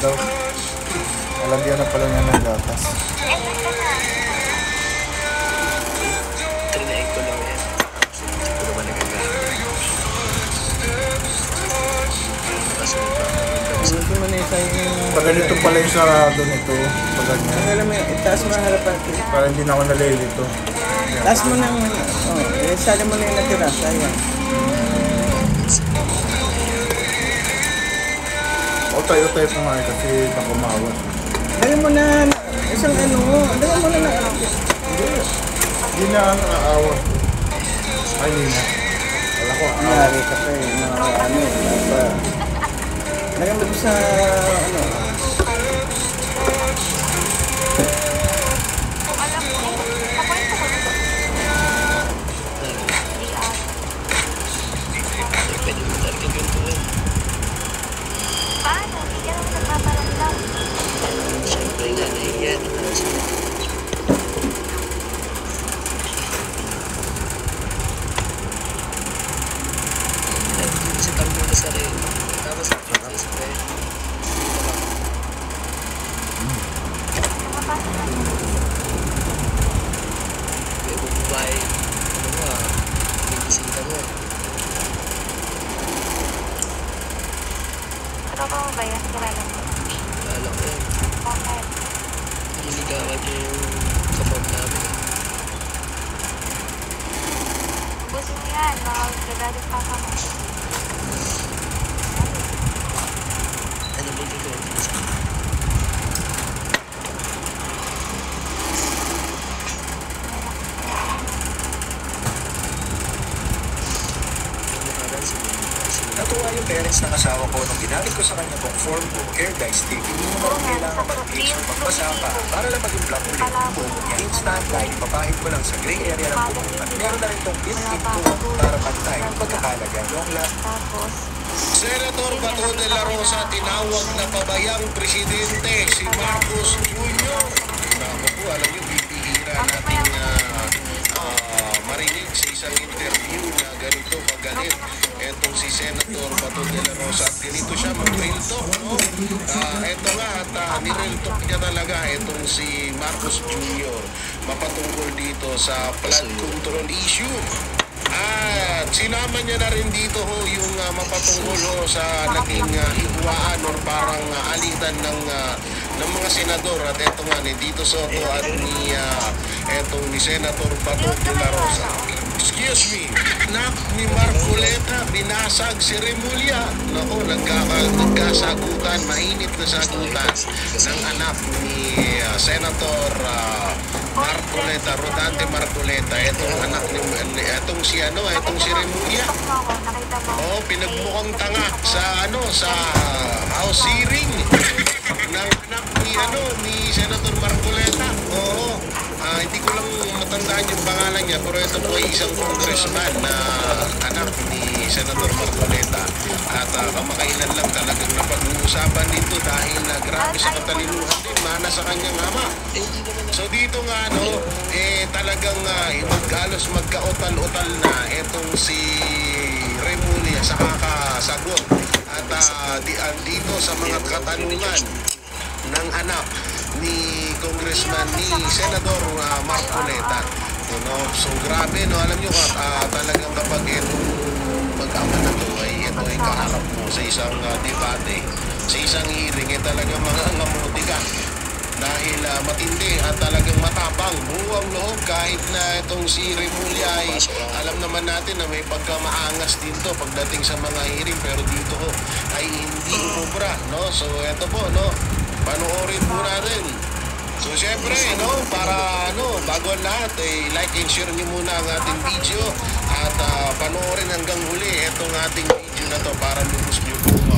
daw. Nalagyan na pala niya ng gatas. Trinaig ko lang yan. Hindi ko naman nagagamit. Hindi mo na isa yung... Pag ganito pala yung sarado nito. Pag ganyan. Ang alam mo, itaas mo ang harapan. Para hindi na ako nalilito. Taas mo ng... sana mo na yung natira. Sayang. O tayo-tayo pa nga kasi nakumawa. Dali mo na... Isang ano... Dali mo na na... Hindi na nakaawa. Ay, hindi na. Wala ko aawa. Nari ka pa eh. Ano eh. Dali mo sa... Ano... Pwede mo talaga ganito eh. Paano? Hindi ka naman nagpaparamdam. Siyempre nga nahiyan. Kasi kami muna sa rin. Tapos sa rin. Nakapasok na. Kaya bumabay. Ano mo ah. Gigising ka mo. Tropa mo ba yan? Kilala mo? Lala ko yan. Bakit? Niligawan niya yung kapag namin. Ubusin mo yan. Makakagalit pa ka mo. Ano mo gagawin ko sa akin? Natuwa yung parents ng asawa ko nung ginamit ko sa kanya tong form ko, Hair Guys TV. Hindi mo naman kailangan mag-bleach o magbasa pa para lang maging black ulit. Buhok niya instant, kahit ipapahid mo lang sa gray area ng buhok. At meron na rin tong built-in tool para pantay ang pagkakalaga. Long last. Tapos, Senator Bato de la Rosa tinawag na pabayang presidente si Marcos Jr. Naku po, alam niyo, bibihira natin marinig sa isang interview na ganito magalit etong si Senator Bato de la Rosa. At ganito siya mag-real talk, no? Eto nga, at ni-real talk niya talaga etong si Marcos Jr. mapatungkol dito sa flood control issue. At sinama niya na rin dito ho yung mapatungkol ho sa naging higwaan or parang alitan ng mga senador. At eto nga ni Dito Soto at etong ni Senator Bato de la Rosa. Excuse me, anak ni Marcoleta, binasag si Remulla. Naku, nagkasagutan, mainit na sagutan ng anak ni Senator Marcoleta, Rodante Marcoleta. Itong anak ni, itong si Remulla. Oh, pinagmukhang tanga sa sa house hearing ng anak ni Senator Marcoleta. Oo. Hindi ko lang matandaan yung pangalan niya, pero ito po ay isang congressman na anak ni Senator Marcoleta. At kamakailan lang talagang napag-uusapan dito dahil grabe sa katalinuhan din, mana sa kanyang ama. So dito nga talagang halos magka-utal-utal na itong si Remulla sa kakasagot. At dito sa mga katanungan ng anak ni Congressman ni Senador Marcoleta. So grabe, no? Alam nyo, talagang kapag itong mag-ama na to ay ito ay kaharap mo sa isang debate, sa isang hearing, talagang mga ngamuti ka dahil matindi at talagang matapang, buwang loob. Kahit na itong si Remulla ay alam naman natin na may pagkamaangas din to pagdating sa mga hearing, pero dito ho ay hindi umubra, no? So ito po, no, panoorin po natin. So syempre, para bago ang lahat, like and share nyo muna ang ating video at panoorin hanggang huli itong ating video na to para lubos nyo po